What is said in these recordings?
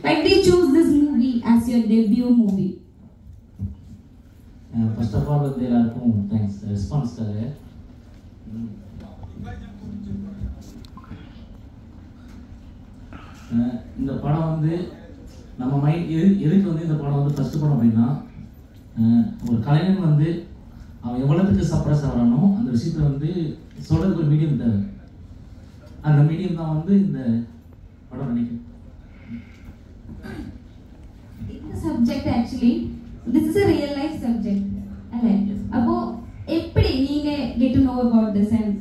Why did you choose this movie as your debut movie? First of all, எல்லாருக்கும் thanks ரெஸ்பான்ஸ்க்காக. இந்த படம் வந்து நம்ம மைண்ட் எதுக்கு வந்து இந்த படம் வந்து ஃபர்ஸ்ட் படம் அப்படின்னா, ஒரு கலைஞன் வந்து அவன் எவ்வளோத்துக்கு சப்ரஸ் ஆகிறானோ அந்த விஷயத்தை வந்து சொல்கிறதுக்கு ஒரு மீடியம் தேவை. அந்த மீடியம் தான் வந்து இந்த படம் நினைக்கிறேன். இந்த subject actually this is a real life subject. அல்ல அப்போ எப்படி நீங்க get to know about this and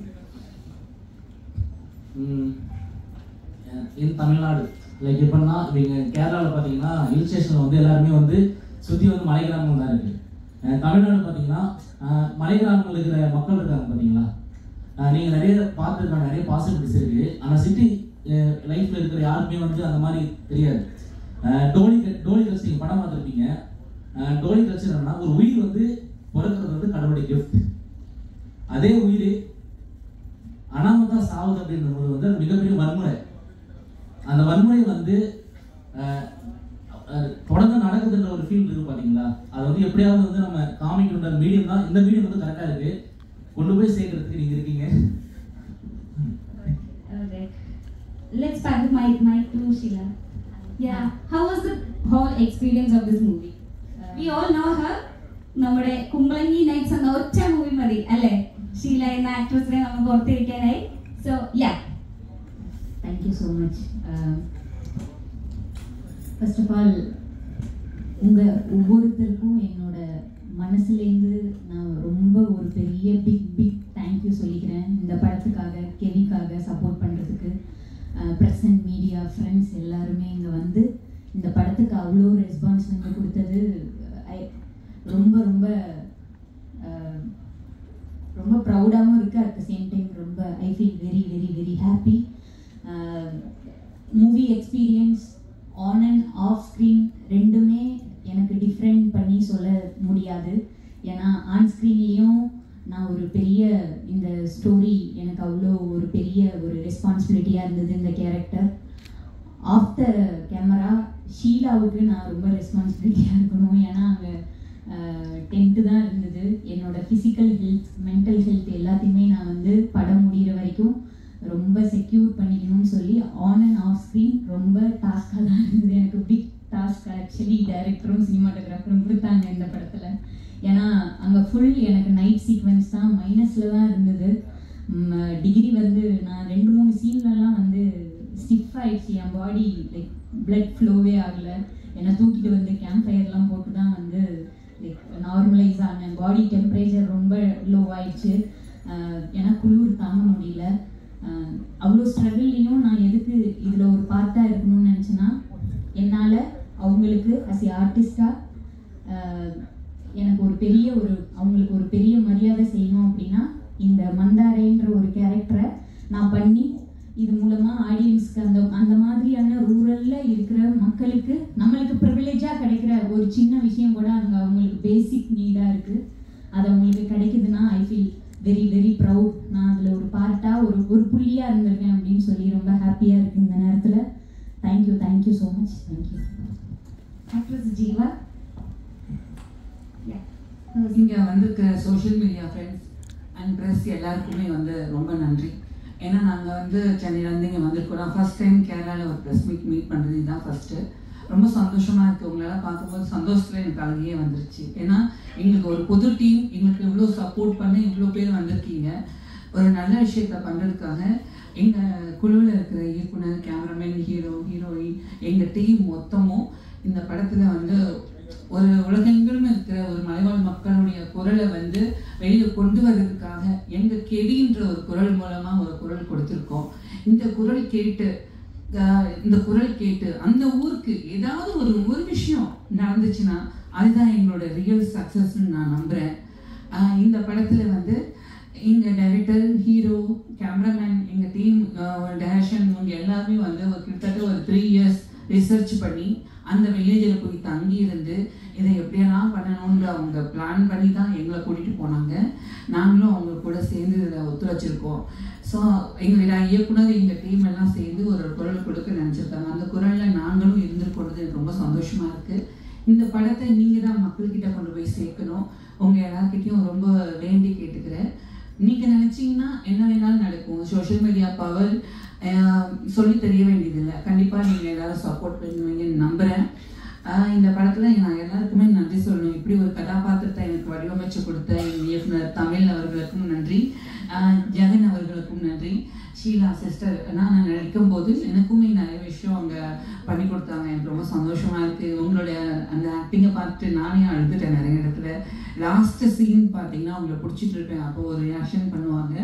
in Tamil Nadu like எப்படின்னா இவங்க கேரளாவில் பார்த்தீங்கன்னா ஹில் ஸ்டேஷனில் வந்து எல்லாருமே வந்து சுற்றி வந்து மலை கிராமங்கள் தான் இருக்குது. தமிழ்நாடு பார்த்தீங்கன்னா மலை கிராமங்கள் இருக்கிற மக்கள் இருக்காங்க பார்த்தீங்களா, நீங்கள் நிறைய பார்த்துருக்காங்க, நிறைய பாசிபிலிட்டிஸ் இருக்குது. ஆனால் சிட்டி லைஃப்பில் இருக்கிற யாருக்குமே வந்து அந்த மாதிரி தெரியாது. டோலி கல்ச்சர் நீங்கள் படம் பார்த்துருப்பீங்க. டோலி கல்ச்சர்னா ஒரு உயிர் வந்து பிறக்கிறது வந்து கடவுளுடைய கிஃப்ட். அதே உயிர் அனாமதா சாவுது அப்படின்றது வந்து அது மிகப்பெரிய வன்முறை. அந்த வன்முறை வந்து தொடர்ந்து நடக்குதுன்ற ஒரு ஃபீல் இருக்கு பார்த்தீங்களா, அது வந்து எப்படியாவது வந்து நம்ம காமிக்கின்ற மீடியம் தான். இந்த மீடியம் வந்து கரெக்டாக இருக்கு, கொண்டு போய் சேர்க்கறதுக்கு நீங்க இருக்கீங்க. Let's pass the mic to Sheila. Yeah, how was the whole experience of this movie? We all know her. നമ്മുടെ കുമ്പളങ്ങി നൈറ്റ്സ് എന്ന ഒറ്റ മൂവി മതി അല്ലേ ഷീല എന്ന ആക്ട്രസിനെ നമുക്ക് ഓർത്തിരിക്കാനായി. So yeah, thank you so much. First of all, ஒவ்வொருத்தருக்கும் என்னோட மனசுலேருந்து நான் ரொம்ப ஒரு பெரிய பிக் தேங்க்யூ சொல்லிக்கிறேன். இந்த படத்துக்காக கெவிக்காக சப்போர்ட் பண்ணுறதுக்கு ப்ரெசன்ட் மீடியா ஃப்ரெண்ட்ஸ் எல்லாருமே இங்கே வந்து இந்த படத்துக்கு அவ்வளோ ரெஸ்பான்ஸ் வந்து கொடுத்தது ரொம்ப ரொம்ப ரொம்ப ப்ரௌடாகவும் இருக்குது. அட் த சேம் டைம் ரொம்ப I feel very very very happy. Movie experience on and off screen ரெண்டுமே எனக்கு டிஃப்ரெண்ட் பண்ணி சொல்ல முடியாது. ஏன்னா ஆன் ஸ்க்ரீன்லேயும் நான் ஒரு பெரிய இந்த ஸ்டோரி எனக்கு அவ்வளோ ஒரு பெரிய ஒரு ரெஸ்பான்சிபிலிட்டியாக இருந்தது இந்த கேரக்டர். ஆஃப் த கேமரா ஷீலாவுக்கு நான் ரொம்ப ரெஸ்பான்சிபிலிட்டியாக இருக்கணும். ஏன்னா அங்கே டென்த்து தான் இருந்தது. என்னோட ஃபிசிக்கல் ஹெல்த் மென்டல் ஹெல்த் எல்லாத்தையுமே நான் வந்து படம் முடிகிற வரைக்கும் ரொம்ப செக்யூர் பண்ணிக்கணும்னு சொல்லி ஆன் அண்ட் ஆஃப் ஸ்க்ரீன் ரொம்ப டாஸ்காக தான் இருந்தது. எனக்கு பிக் டாஸ்க் ஆக்சுவலி டைரக்டரும் சினிமாட்டோகிராஃபரும் கொடுத்தாங்க இந்த படத்தில். ஏன்னா அங்கே ஃபுல் எனக்கு நைட் சீக்வன்ஸ் தான் மைனஸில் தான் இருந்தது. டிகிரி வந்து நான் 2-3 சீன்லலாம் வந்து ஸ்டிஃப் ஆகிடுச்சு. என் பாடி லைக் பிளட் ஃப்ளோவே ஆகலை. என்னை தூக்கிட்டு வந்து கேம்ப் ஃபயர்லாம் போட்டு தான் வந்து லைக் நார்மலைஸ் ஆனேன். பாடி டெம்பரேச்சர் ரொம்ப லோ ஆயிடுச்சு. ஏன்னா குளிர் தாங்க முடியல. அவ்வளோ ஸ்ட்ரகிள்லையும் நான் எதுக்கு இதில் ஒரு பார்ட்டாக இருக்கணும்னு நினச்சேன்னா, என்னால் அவங்களுக்கு அஸ் ஏ ஆர்டிஸ்டாக எனக்கு ஒரு பெரிய அவங்களுக்கு ஒரு பெரிய மரியாதை செய்யணும் அப்படின்னா இந்த மந்தாரைன்ற ஒரு கேரக்டரை நான் பண்ணி இது மூலமாக ஆடியன்ஸ்க்கு அந்த மாதிரியான ரூரலில் இருக்கிற மக்களுக்கு நம்மளுக்கு ப்ரிவிலேஜாக கிடைக்கிற ஒரு சின்ன விஷயம் கூட அங்கே அவங்களுக்கு பேசிக் நீடாக இருக்குது. அது அவங்களுக்கு கிடைக்குதுன்னா I feel very very proud. நான் அதில் ஒரு பார்ட்டாக ஒரு புள்ளியாக இருந்திருக்கேன் அப்படின்னு சொல்லி ரொம்ப ஹாப்பியாக இருக்குது இந்த நேரத்தில். Thank you so much. Thank you. Actress Jeeva. இங்கே வந்திருக்கிற social media friends and press எல்லாருக்குமே வந்து ரொம்ப நன்றி. ஏன்னா நாங்கள் வந்து சென்னையிலேருந்து இங்கே வந்திருக்கோம். ஃபர்ஸ்ட் டைம் கேரளாவில் ஒரு ப்ரெஸ் மீட் பண்ணுறது இதுதான் ஃபஸ்ட்டு. ரொம்ப சந்தோஷமாக இருக்குது. உங்களெல்லாம் பார்க்கும்போது சந்தோஷத்தில் எனக்கு அழகியே வந்துருச்சு. ஏன்னா எங்களுக்கு ஒரு புது டீம், எங்களுக்கு இவ்வளோ சப்போர்ட் பண்ணி இவ்வளோ பேர் வந்திருக்கீங்க. ஒரு நல்ல விஷயத்த பண்ணுறதுக்காக எங்கள் குழுவில் இருக்கிற இயக்குனர், கேமராமேன், ஹீரோயின் எங்கள் டீம் மொத்தமும் இந்த படத்தில் வந்து ஒரு உலகெங்கிலும் இருக்கிற ஒரு மலைவாழ் மக்களுடைய குரலை வந்து வெளியில் கொண்டு வர்றதுக்காக எங்கள் கெவின்ற ஒரு குரல் மூலமாக ஒரு குரல் கொடுத்துருக்கோம். இந்த குரல் கேட்டு அந்த ஊருக்கு ஏதாவது ஒரு விஷயம் நடந்துச்சுன்னா அதுதான் எங்களோட ரியல் சக்ஸஸ்ன்னு நான் நம்புகிறேன். இந்த படத்தில் வந்து எங்கள் டைரக்டர், ஹீரோ, கேமராமேன், எங்கள் டீம் டைரக்ஷன் இவங்க எல்லாருமே வந்து கிட்டத்தட்ட ஒரு 3 years ரிசர்ச் பண்ணி அந்த வில்லேஜில் போய் தங்கி இருந்து இதை எப்படியெல்லாம் பண்ணணுன்ற அவங்க பிளான் பண்ணி தான் எங்களை கூட்டிகிட்டு போனாங்க. நாங்களும் அவங்க கூட சேர்ந்து இதில் ஒத்துழைச்சிருக்கோம். ஸோ எங்களுடைய இயக்குனர் எங்கள் டீம் எல்லாம் சேர்ந்து ஒரு குரல் கொடுக்க நினச்சிருக்காங்க. அந்த குரலில் நாங்களும் இருந்திருக்கிறது சந்தோஷமாக இருக்குது. இந்த படத்தை நீங்கள் தான் மக்கள்கிட்ட கொண்டு போய் சேர்க்கணும். உங்கள் எல்லாருக்கிட்டையும் ரொம்ப வேண்டி கேட்டுக்கிறேன். நீங்கள் நினச்சிங்கன்னா என்ன வேணாலும் நடக்கும். சோஷியல் மீடியா பவர் சொல்லி தெரிய வேண்டியதில்லை. கண்டிப்பாக நீங்கள் எல்லாரும் சப்போர்ட் பண்ணுவீங்கன்னு நம்புகிறேன். இந்த படத்தில் நான் எல்லாருக்குமே நன்றி சொல்லணும். இப்படி ஒரு கதாபாத்திரத்தை எனக்கு வடிவமைச்சு கொடுத்த என் இயக்குனர் தமிழ் அவர்களுக்கும் நன்றி, ஜெகன் அவர்களுக்கும் நன்றி, ஷீலா சிஸ்டர். நான் நடிக்கும் போது எனக்குமே நிறைய விஷயம் அங்கே பண்ணி கொடுத்தாங்க. எனக்கு ரொம்ப சந்தோஷமாக இருக்குது. உங்களுடைய அந்த ஆக்டிங்கை பார்த்துட்டு நானே அழுதுட்டேன் நிறைய இடத்துல. லாஸ்ட்டு சீன் பார்த்தீங்கன்னா அவங்கள பிடிச்சிட்டு இருப்பேன். அப்போ ஒரு ரியாக்ஷன் பண்ணுவாங்க.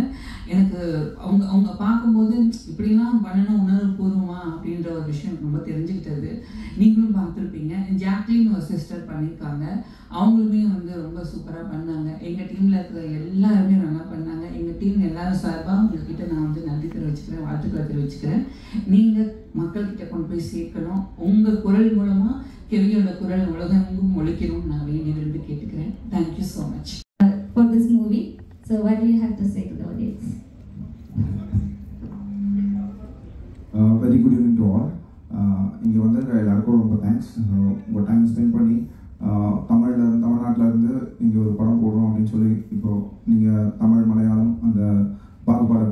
எனக்கு அவங்க பார்க்கும்போது இப்படிலாம் பண்ணணும் உணர்வுபூர்வமா அப்படின்ற ஒரு விஷயம் ரொம்ப தெரிஞ்சுக்கிட்டது. நீங்களும் பார்த்துருப்பீங்க. ஜாக்லின் ஒரு சிஸ்டர் பண்ணியிருக்காங்க. அவங்களுமே வந்து ரொம்ப சூப்பராக பண்ணாங்க. எங்கள் டீமில் இருக்கிற எல்லாருமே நல்லா பண்ணாங்க. எங்கள் டீம் எல்லாரும் சார்பாக உங்ககிட்ட நான் வந்து நன்றி தெரிவிச்சுக்கிறேன், வாழ்த்துக்களை தெரிவிச்சுக்கிறேன். நீங்கள் மக்கள்கிட்ட கொண்டு போய் சேர்க்கணும். உங்கள் குரல் மூலமாக கெவியோட குரல் உலகெங்கும் ஒழிக்கணும்னு நான் வேண்டி விரும்பி கேட்டுக்கிறேன். Thank you so much for this movie. So what do you have to say to the audience? Very good evening to all. இங்கே வந்திருக்க எல்லாருக்கும் ரொம்ப தேங்க்ஸ். உங்கள் டைம் ஸ்பெண்ட் பண்ணி தமிழ்நாட்டில் இருந்து இங்கே ஒரு படம் போடுறோம் அப்படின்னு சொல்லி இப்போ நீங்கள் தமிழ் மலையாளம் அந்த பாகுபாடை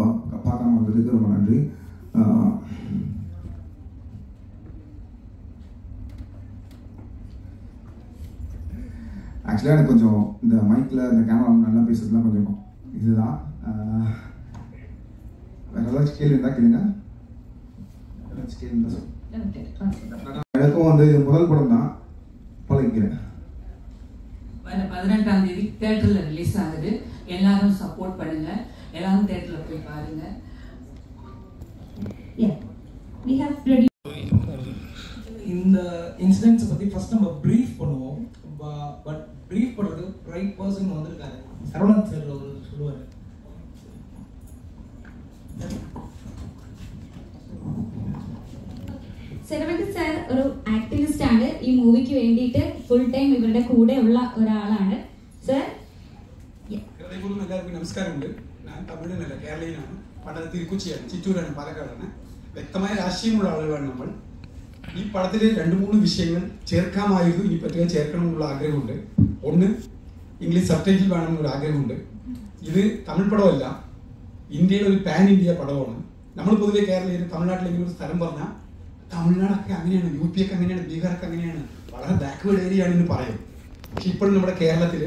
பார்க்காம வந்ததுக்கு ரொம்ப நன்றி. ஆக்சுவலாக எனக்கு கொஞ்சம் இந்த மைக்கில் இந்த கேமரா நல்லா பேசுறதுலாம் கொஞ்சம் இதுதான். வேற ஏதாச்சும் கேள்வி இருந்தால் கேளுங்க. எனக்கும் வந்து முதல் படம் தான் பழகிக்கிறேன். வர 18ஆம் தேதி தியேட்டர்ல ரிலீஸ் ஆகுது. எல்லாரும் சப்போர்ட் பண்ணுங்க. எல்லாரும் தியேட்டர்ல போய் பாருங்க. We have produced இந்த இன்சிடென்ட்ஸ் பத்தி ஃபர்ஸ்ட் நம்ம பிரீஃப் பண்ணுவோம். பட் பிரீஃப் பண்றது ரைட் பர்சன் வந்திருக்காரு. சரவணன் சார் அவர் சொல்லுவாரு. സെരവൻ സാർ ഒരു ആക്ടിവിസ്റ്റ് ആണ്. ഈ മൂവിക്ക് വേണ്ടിയിട്ട് ഫുൾ ടൈം ഇവരുടെ കൂടെ ഉള്ള ഒരാളാണ് സർ. ഹൃദയപൂർവ്വം എല്ലാവർക്കും നമസ്കാരമുണ്ട്. ഞാൻ തമിഴിനല്ല, കേരളീയനാണ്. പണ്ടത് തിരുക്കൊച്ചിയാണ്, ചിറ്റൂരാണ്, പാലക്കാടാണ്. വ്യക്തമായ രാഷ്ട്രീയമുള്ള ആളുകളാണ് നമ്മൾ. ഈ പടത്തിൽ 2-3 വിഷയങ്ങൾ ചേർക്കാമായിരുന്നു, ഇനി പറ്റുക ചേർക്കണം എന്നുള്ള ആഗ്രഹമുണ്ട്. ഒന്ന്, ഇംഗ്ലീഷ് സബ്ടൈറ്റിൽ വേണം എന്നൊരു ആഗ്രഹമുണ്ട്. ഇത് തമിഴ് പടമല്ല, ഇന്ത്യയുടെ ഒരു പാൻ ഇന്ത്യ പടമാണ്. നമ്മൾ പൊതുവെ കേരളീയർ തമിഴ്നാട്ടിലെങ്കിലും ഒരു സ്ഥലം പറഞ്ഞാൽ തമിഴ്നാടൊക്കെ അങ്ങനെയാണ്, യു പി ഒക്കെ അങ്ങനെയാണ്, ബീഹാറൊക്കെ അങ്ങനെയാണ്, വളരെ ബാക്ക്വേർഡ് ഏരിയ ആണെന്ന് പറയും. പക്ഷെ ഇപ്പോഴും നമ്മുടെ കേരളത്തിൽ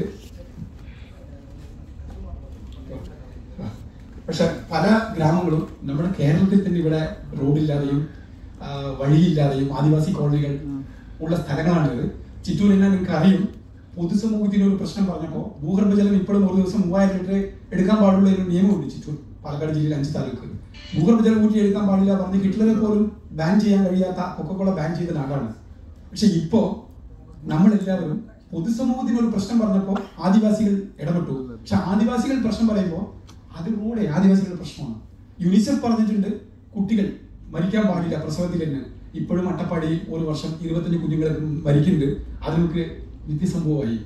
പക്ഷെ പല ഗ്രാമങ്ങളും നമ്മുടെ കേരളത്തിൽ തന്നെ ഇവിടെ റോഡില്ലാതെയും വഴിയില്ലാതെയും ആദിവാസി കോളനികൾ ഉള്ള സ്ഥലങ്ങളാണിത്. ചിറ്റൂർ എന്നാൽ നിങ്ങൾക്ക് അറിയും. പൊതുസമൂഹത്തിന് ഒരു പ്രശ്നം പറഞ്ഞപ്പോൾ ഭൂഗർഭജലം ഇപ്പോഴും ഒരു ദിവസം 3000 ലിറ്റർ എടുക്കാൻ പാടുള്ള ഒരു നിയമമുണ്ട് ചിറ്റൂർ, പാലക്കാട് ജില്ലയിൽ 5 താലൂക്ക്. ഭൂഗർഭജലം ഊറ്റി എടുക്കാൻ പാടില്ല പറഞ്ഞ് ഹിറ്റ്ലറെ പോലും ബാൻ ചെയ്യാൻ കഴിയാത്ത കൊക്കക്കോള ബാൻ ചെയ്ത നാടാണ്. പക്ഷെ ഇപ്പോ നമ്മളെല്ലാവരും പൊതുസമൂഹത്തിന് ഒരു പ്രശ്നം പറഞ്ഞപ്പോൾ ആദിവാസികൾ ഇടപെട്ടു. പക്ഷെ ആദിവാസികൾ പ്രശ്നം പറയുമ്പോൾ അതിലൂടെ ആദിവാസികളുടെ പ്രശ്നമാണ്. യുനിസെഫ് പറഞ്ഞിട്ടുണ്ട് കുട്ടികൾ മരിക്കാൻ പാടില്ല പ്രസവത്തിൽ തന്നെ. ഇപ്പോഴും അട്ടപ്പാടിയിൽ ഒരു വർഷം 25 കുഞ്ഞുങ്ങൾ മരിക്കുന്നുണ്ട്. അത് നമുക്ക് നിത്യസംഭവമായി.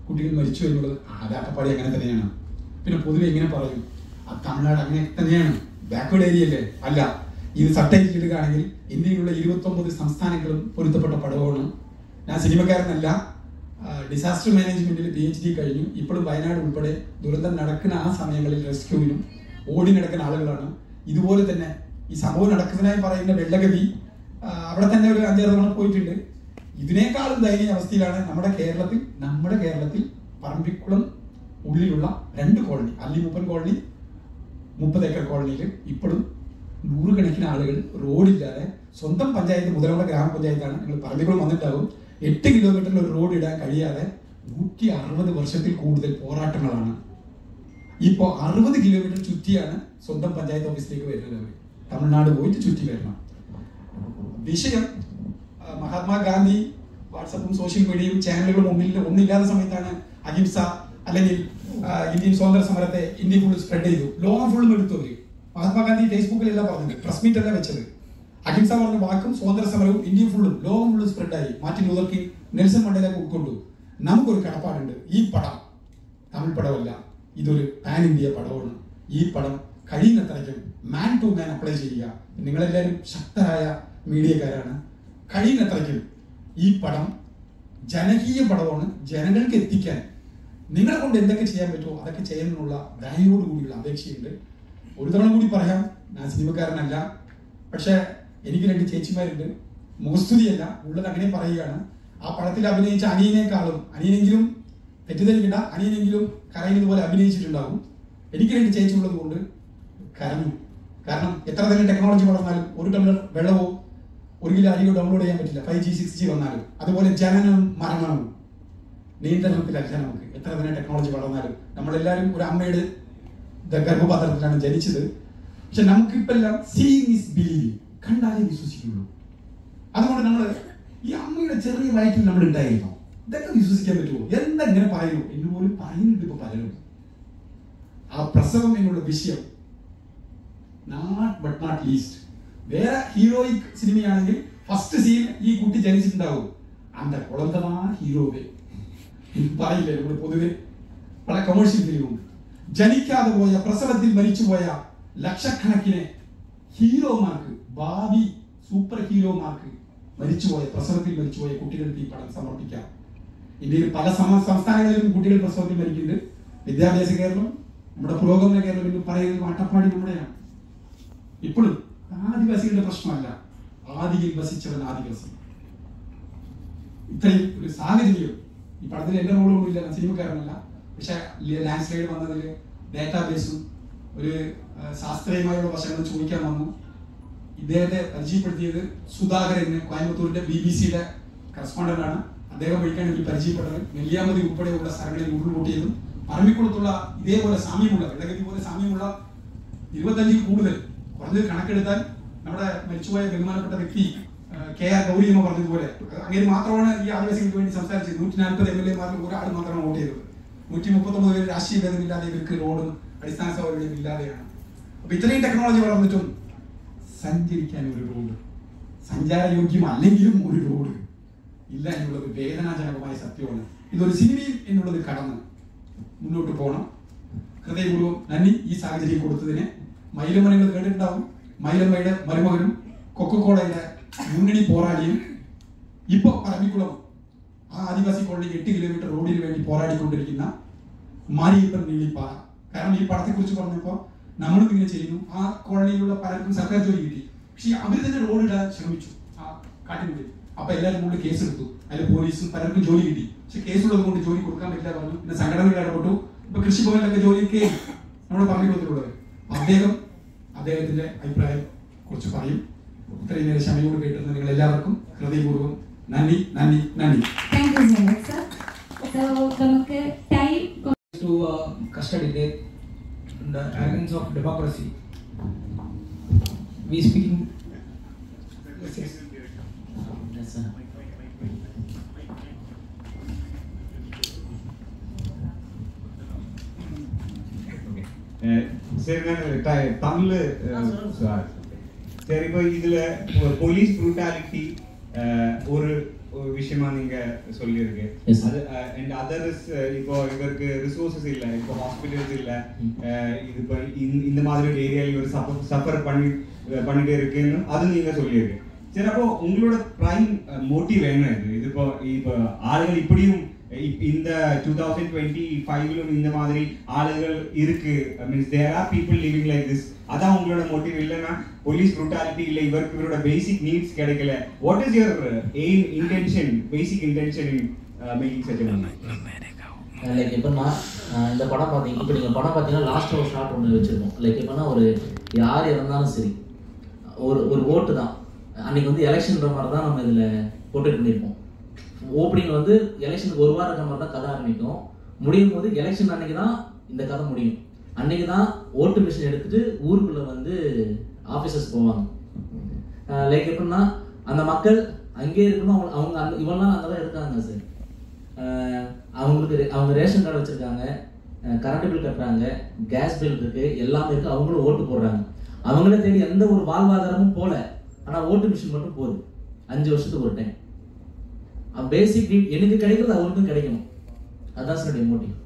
കുട്ടികൾ മരിച്ചു എന്നുള്ളത് അത് അട്ടപ്പാടി അങ്ങനെ തന്നെയാണ്. പിന്നെ പൊതുവെ ഇങ്ങനെ പറയും തമിഴ്നാട് അങ്ങനെ തന്നെയാണ്, ബാക്ക്വേർഡ് ഏരിയ അല്ലേ? അല്ല, ഇത് സബ്ടൈറ്റിൽ ഇടുകയാണെങ്കിൽ ഇന്ത്യയിലുള്ള 29 സംസ്ഥാനങ്ങളും പൊരുത്തപ്പെട്ട പടമാണ്. ഞാൻ സിനിമക്കാരനല്ല, ഡിസാസ്റ്റർ മാനേജ്മെന്റിൽ PhD കഴിഞ്ഞു. ഇപ്പോഴും വയനാട് ഉൾപ്പെടെ ദുരന്തം നടക്കുന്ന ആ സമയങ്ങളിൽ റെസ്ക്യൂവിനും ഓടി നടക്കുന്ന ആളുകളാണ്. ഇതുപോലെ തന്നെ ഈ സംഭവം നടക്കുന്നതിനായി പറയുന്ന വെള്ളഗതി അവിടെ തന്നെ ഒരു 5-6 തവണ പോയിട്ടുണ്ട്. ഇതിനേക്കാളും ദയനീയ അവസ്ഥയിലാണ് നമ്മുടെ കേരളത്തിൽ പറമ്പിക്കുളം ഉള്ളിലുള്ള 2 കോളനി, അല്ലിമൂപ്പൻ കോളനി, 30 ഏക്കർ കോളനിയിൽ ഇപ്പോഴും 100 കണക്കിന് ആളുകൾ റോഡില്ലാതെ, സ്വന്തം പഞ്ചായത്ത് മുതലുള്ള ഗ്രാമപഞ്ചായത്താണ്, നിങ്ങൾ പറമ്പിക്കുളം വന്നിട്ടാവും, 8 കിലോമീറ്ററിൽ ഒരു റോഡ് ഇടാൻ കഴിയാതെ 160 വർഷത്തിൽ കൂടുതൽ പോരാട്ടങ്ങളാണ്. ഇപ്പോൾ 60 കിലോമീറ്റർ ചുറ്റിയാണ് സ്വന്തം പഞ്ചായത്ത് ഓഫീസിലേക്ക് വരുന്നത്. അവർ തമിഴ്നാട് പോയിട്ട് ചുറ്റി വരണം. വിഷയം മഹാത്മാഗാന്ധി വാട്സപ്പും സോഷ്യൽ മീഡിയയും ചാനലുകളും ഒന്നില്ലാത്ത സമയത്താണ് അഹിംസ അല്ലെങ്കിൽ ഇന്ത്യൻ സ്വാതന്ത്ര്യ സമരത്തെ ഇന്ത്യ ഫുൾ സ്പ്രെഡ് ചെയ്തു. ലോകം ഫുള്ളും എടുത്തു. അവര് മഹാത്മാഗാന്ധി ഫേസ്ബുക്കിലല്ല പറഞ്ഞത്, പ്രസ് മീറ്റ് അല്ല വെച്ചത്. അഹിംസ പറഞ്ഞ വാക്കും സ്വാതന്ത്ര്യ സമരവും ഇന്ത്യ ഫുള്ളും ലോകം ഫുള്ളും സ്പ്രെഡായി. Martin Luther King, Nelson Mandela ഉൾക്കൊണ്ടു. നമുക്കൊരു കടപ്പാടുണ്ട്. ഈ പടം തമിഴ് പടമല്ല, ഇതൊരു പാൻ ഇന്ത്യ പടമാണ്. ഈ പടം കഴിയുന്നത്രയ്ക്കും മാൻ ടു മാൻ അപ്ലൈ ചെയ്യുക. നിങ്ങളെല്ലാവരും ശക്തരായ മീഡിയക്കാരാണ്. കഴിയുന്നത്രയ്ക്കും ഈ പടം ജനകീയ പടമാണ്. ജനങ്ങൾക്ക് എത്തിക്കാൻ നിങ്ങളെ കൊണ്ട് എന്തൊക്കെ ചെയ്യാൻ പറ്റുമോ അതൊക്കെ ചെയ്യാനുള്ള ദയോടുകൂടിയുള്ള അപേക്ഷയുണ്ട്. ഒരു തവണ കൂടി പറയാം, ഞാൻ സിനിമക്കാരനല്ല, പക്ഷെ എനിക്ക് 2 ചേച്ചിമാരുണ്ട്. മുഖസ്തുതിയല്ല, ഉള്ളത് അങ്ങനെ പറയുകയാണ്. ആ പടത്തിൽ അഭിനയിച്ച അനിയനേക്കാളും, അനിയനെങ്കിലും തെറ്റിദ്ധരിക്കണ്ട, അനിയനെങ്കിലും കരയുന്നതുപോലെ അഭിനയിച്ചിട്ടുണ്ടാകും. എനിക്ക് 2 ചേച്ചി ഉള്ളത് കൊണ്ട് കരഞ്ഞു. കാരണം എത്ര തന്നെ ടെക്നോളജി വളർന്നാലും ഒരു ടംബ്ലർ വെള്ളമോ 1 കിലോ അരിയോ ഡൗൺലോഡ് ചെയ്യാൻ പറ്റില്ല. 5G 6G വന്നാലും. അതുപോലെ ജനനവും മരണവും നിയന്ത്രണത്തിലല്ല നമുക്ക്. എത്ര തന്നെ ടെക്നോളജി വളർന്നാലും നമ്മളെല്ലാവരും ഒരു അമ്മയുടെ ഗർഭപാത്രത്തിലാണ് ജനിച്ചത്. പക്ഷെ നമുക്കിപ്പോൾ എല്ലാം സീയിങ് ഈസ് ബിലീവിങ്, കണ്ടാലേ വിശ്വസിക്കുള്ളൂ. അതുകൊണ്ട് നമ്മൾ ഈ അമ്മയുടെ ചെറിയ വയറ്റിൽ നമ്മൾ ഉണ്ടായിരുന്നു, ഇതൊക്കെ വിശ്വസിക്കാൻ പറ്റുമോ? എന്തെങ്ങനെ പറയുന്നു എന്ന് പോലും പറയുന്നുണ്ട് ഇപ്പൊ പലരും. ആ പ്രസവം എന്നുള്ള വിഷയം ബട്ട് നോട്ട് ലീസ്റ്റ്. വേറെ ഹീറോയിക് സിനിമയാണെങ്കിൽ ഫസ്റ്റ് സീൻ ഈ കുട്ടി ജനിച്ചിട്ടുണ്ടാവും, അന്ത കുളന്തമാ ഹീറോവേ പറയില്ലേ നമ്മൾ പൊതുവെ പല കമേഴ്ഷ്യൽ ഫിലിമുണ്ട്. ജനിക്കാതെ പോയ, പ്രസവത്തിൽ മരിച്ചുപോയ ലക്ഷക്കണക്കിന് ഹീറോമാർക്ക്, ഭാവി സൂപ്പർ ഹീറോമാർക്ക് മരിച്ചുപോയ, പ്രസവത്തിൽ മരിച്ചുപോയ കുട്ടികൾക്ക് ഈ പടം സമർപ്പിക്കാം. ഇന്ത്യയിൽ പല സംസ്ഥാനങ്ങളിലും കുട്ടികൾ പ്രസവത്തിൽ മരിക്കുന്നുണ്ട്. വിദ്യാഭ്യാസ കേരളം, നമ്മുടെ പുരോഗമന കേരളം എന്ന് പറയുന്നത് അട്ടപ്പാടി നമ്മുടെയാണ്. ഇപ്പോഴും ആദിവാസികളുടെ പ്രശ്നമല്ല, ആദിയിൽ വസിച്ചവൻ ആദിവാസി. ഇത്രയും ഒരു സാഹചര്യം ഈ പടത്തിൽ എന്റെ റോളൊന്നും ഇല്ല, ഞാൻ സിനിമക്കാരനല്ല. പക്ഷെ ലാൻഡ് സ്ലൈഡ് വന്നതിൽ ഡാറ്റാബേസും ഒരു ശാസ്ത്രീയമായുള്ള വശങ്ങൾ ചോദിക്കാൻ വന്നു. ഇദ്ദേഹത്തെ പരിചയപ്പെടുത്തിയത് സുധാകരൻ, കോയമ്പത്തൂരിന്റെ BBC-യുടെ കറസ്പോണ്ടന്റ് ആണ്. അദ്ദേഹം വഴിക്കാണ് എനിക്ക് പരിചയപ്പെട്ടത്. നെല്ലിയാമ്പതി ഉൾപ്പെടെയുള്ള സ്ഥലങ്ങളിൽ ഉരുൾപൊട്ടിയതും പറമ്പിക്കുളത്തുള്ള ഇതേപോലെ സാമ്യമുള്ള, വെള്ളഗതി പോലെ സാമ്യമുള്ള 25 കൂടുതൽ, കുറഞ്ഞത് കണക്കെടുത്താൽ നമ്മുടെ മരിച്ചുപോയ ബഹുമാനപ്പെട്ട വ്യക്തി KR ഗൗരിയമ്മ പറഞ്ഞതുപോലെ അങ്ങനെ മാത്രമാണ് ഈ ആദിവാസികൾക്ക് വേണ്ടി സംസാരിച്ചത്. 140 MLA-മാരിൽ ഒരാൾ മാത്രമാണ് വോട്ട് ചെയ്തത്. 139 പേര് രാഷ്ട്രീയ ഭേദമില്ലാതെ ഇവർക്ക് റോഡും അടിസ്ഥാന സൗകര്യങ്ങളും ഇല്ലാതെയാണ്. അപ്പൊ ഇത്രയും ടെക്നോളജി വളർന്നിട്ടും സഞ്ചരിക്കാൻ ഒരു റോഡ്, സഞ്ചാരയോഗ്യമല്ലെങ്കിലും ഒരു റോഡ് ഇല്ല എന്നുള്ളത് വേദനാജനകമായ സത്യമാണ്. ഇതൊരു സിനിമയിൽ എന്നുള്ളത് കടന്ന് മുന്നോട്ട് പോകണം. ഹൃദയപൂർവ്വം നന്ദി ഈ സാഹചര്യം കൊടുത്തതിന്. മൈലമ്മ നിങ്ങൾ കേട്ടിട്ടുണ്ടാവും. മൈലമ്മയുടെ മരുമകനും കൊക്കക്കോളയുടെ മുന്നണി പോരാളിയും ഇപ്പൊ പറമ്പിക്കുളം ആ ആദിവാസി കോളനി 8 കിലോമീറ്റർ റോഡിന് വേണ്ടി പോരാടിക്കൊണ്ടിരിക്കുന്ന മാരിയപ്പൻ നീളിപ്പാറ. കാരണം ഈ പടത്തെ കുറിച്ച് പറഞ്ഞപ്പോ നമ്മളും ഇങ്ങനെ ചെയ്യുന്നു. ആ കോളനിയിലുള്ള പലർക്കും സർക്കാർ ജോലി കിട്ടി, പക്ഷെ അവർ തന്നെ റോഡ് ഇടാൻ ശ്രമിച്ചു ആ കാട്ടിനുള്ളിൽ. അപ്പൊ എല്ലാവരും കൊണ്ട് കേസെടുത്തു. അതിൽ പോലീസും പലർക്കും ജോലി കിട്ടി, പക്ഷെ കേസുള്ളത് കൊണ്ട് ജോലി കൊടുക്കാൻ പറ്റില്ല പറഞ്ഞു. പിന്നെ സംഘടനകൾ ഇടപെട്ടു. ഇപ്പൊ കൃഷിഭവനിലൊക്കെ ജോലിയൊക്കെ നമ്മുടെ പറമ്പിക്കുളത്തിലുള്ളത്. അദ്ദേഹത്തിന്റെ അഭിപ്രായം കുറിച്ച് പറയും. ഇത്രയും നേരം ക്ഷമയോട് കേട്ടുന്ന നിങ്ങൾ എല്ലാവർക്കും ഹൃദയപൂർവ്വം നന്ദി നന്ദി നന്ദി. To custody the arrogance of democracy. We speaking. Yes, sir. சரி, தமிழ் சரி. இப்போ இதுல போலீஸ் ப்ரூட்டாலிட்டி ஒரு விஷயமா நீங்க சொல்லியிருக்கு. அது அண்ட் அதர்ஸ் இப்போ இவருக்கு ரிசோர்சஸ் இல்ல, இப்போ ஹாஸ்பிட்டல்ஸ் இல்ல, இது இப்போ இந்த மாதிரி ஒரு ஏரியாவில் இவர் சஃபர் பண்ணிட்டே இருக்குன்னு அது நீங்க சொல்லியிருக்கு. சரி, அப்போ உங்களோட பிரைம் மோட்டிவ் என்ன இது? இப்போ ஆளுகள் இப்படியும் இந்த 2025லும் இந்த மாதிரி ஆளுகள் இருக்கு, means there are people living like this. அதான் உங்களோட மோட்டிவ் இல்லைன்னா போலீஸ் ப்ரூட்டாலிட்டி இல்லை, இவரோட பேசிக் நீட்ஸ் கிடைக்கல. What is your aim, intention, basic intention in making such a movie? Like எப்படின்னா இந்த படம் பார்த்தீங்க, இப்போ நீங்கள் படம் பார்த்தீங்கன்னா லாஸ்ட் ஒரு ஷாட் ஒன்று வச்சுருக்கோம். லைக் எப்படின்னா ஒரு யார் இறந்தாலும் சரி ஒரு ஓட்டு தான். அன்றைக்கி வந்து எலெக்ஷன்ற மாதிரி தான் நம்ம இதில் போட்டு பண்ணியிருப்போம். ஓப்பனிங் வந்து எலெக்ஷனுக்கு ஒரு வாரம் இருக்கிற மாதிரி தான் கதை ஆரம்பிக்கும். முடியும் போது எலெக்ஷன் அன்னைக்கு தான் இந்த கதை முடியும். அன்னைக்கு தான் ஓட்டு மிஷின் எடுத்துட்டு ஊருக்குள்ள வந்து ஆஃபீஸர்ஸ் போவாங்க. லைக் எப்படின்னா அந்த மக்கள் அங்கே இருக்கணும். அவங்க இவ்வளோ நாள் அங்கே தான் இருக்காங்க சார். அவங்க ரேஷன் கார்டு வச்சுருக்காங்க, கரண்ட் பில் கட்டுறாங்க, கேஸ் பில் இருக்குது, எல்லாமே இருக்குது. அவங்களும் ஓட்டு போடுறாங்க. அவங்கள தேடி எந்த ஒரு வாழ்வாதாரமும் போகல, ஆனால் ஓட்டு மிஷின் மட்டும் போகுது 5 வருஷத்துக்கு ஒரு டைம். பேசிக் நீட் எனக்கு கிடைக்கிறது அவனுக்கும் கிடைக்கணும். அதுதான் என்னுடைய மோட்டிவ்.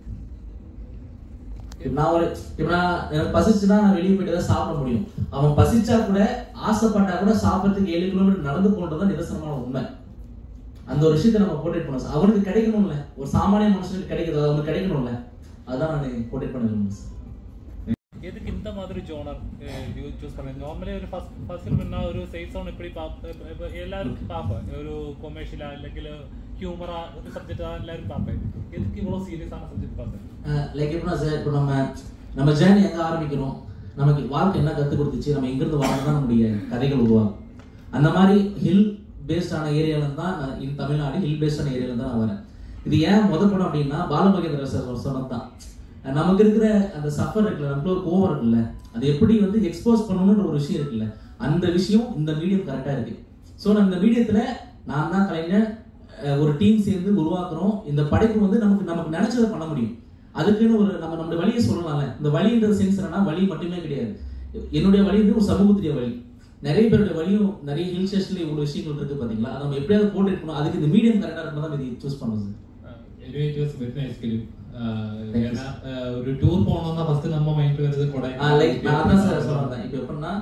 எனக்கு பசிச்சுன்னா நான் வெளியே போயிட்டு தான் சாப்பிட முடியும். அவன் பசிச்சா கூட, ஆசைப்பட்டா கூட சாப்பிட்றதுக்கு 7 கிலோமீட்டர் நடந்து போன்றதான் நிதர்சனமான உண்மை. அந்த ஒரு விஷயத்தை நம்ம போர்ட்ரேட் பண்ணோம் சார். அவனுக்கு கிடைக்கணும்ல, ஒரு சாமானிய மனுஷனுக்கு கிடைக்குது, அது அவனுக்கு கிடைக்கணும்ல, அதுதான் நான் போர்ட்ரேட் பண்ணிருக்கேன் சார். எதுக்கு இந்த மாதிரி ஜோனர் சூஸ் பண்ணுங்க? நார்மலி ஒரு ஃபர்ஸ்ட் ஃபிலிம்னா ஒரு சேஃப் சோன் எப்படி எல்லாரும் பார்ப்பேன், ஒரு கொமர்ஷியலா இல்லைங்கில் ஹியூமரா ஒரு சப்ஜெக்டா எல்லாரும் பார்ப்பேன். எதுக்கு இவ்வளோ சீரியஸான சப்ஜெக்ட் பார்ப்பேன்? லைக் எப்படின்னா சார், இப்போ நம்ம ஜேர்னி எங்கே ஆரம்பிக்கிறோம், நமக்கு வாழ்க்கை என்ன கற்றுக் கொடுத்துச்சு, நம்ம எங்கிருந்து வாழ்ந்துதான் நம்முடைய கதைகள் உருவாகும். அந்த மாதிரி ஹில் பேஸ்டான ஏரியாவில தான் நான் தமிழ்நாடு ஹில் பேஸ்டான ஏரியாவில தான் நான் வரேன். இது ஏன் முதப்படும் அப்படின்னா பாலமகேந்திர சார் சொன்னது தான். நமக்கு இருக்கிற அந்த சஃபர் இருக்குல்ல, நமக்கு ஒரு கோவம் இருக்குல்ல, அது எப்படி வந்து எக்ஸ்போஸ் பண்ணணுன்ற ஒரு விஷயம் இருக்குல்ல, அந்த விஷயம் இந்த மீடியம் கரெக்டாக இருக்கு. ஸோ நம்ம இந்த மீடியத்தில் நான் தான் கலைஞர் ஒரு டீம் சேர்ந்து உருவாக்குறோம். இந்த படைப்பு வந்து நமக்கு நினைச்சதை பண்ண முடியும். அதுக்குன்னு ஒரு நம்மளுடைய வழியை சொல்லலாம்ல. இந்த வழின்றது சென்ஸ் என்னன்னா வழி மட்டுமே கிடையாது. என்னுடைய வழி வந்து ஒரு சமூகத்துடைய வழி. நிறைய பேருடைய வழியும் நிறைய ஹில் ஸ்டேஷன்ல இவ்வளவு விஷயங்கள் இருக்கு பாத்தீங்களா, அதை நம்ம எப்படியாவது போட்டு இருக்கணும். அதுக்கு இந்த மீடியம் கரெக்டா இருக்கணும் தான் இது சூஸ் பண்ணுது. ஒரு டூர் போனோம்னா ஃபர்ஸ்ட் நம்ம மைண்ட்ல வருது கொடை. லைக் நான் தான் சார் சொல்றேன். இப்போ எப்படின்னா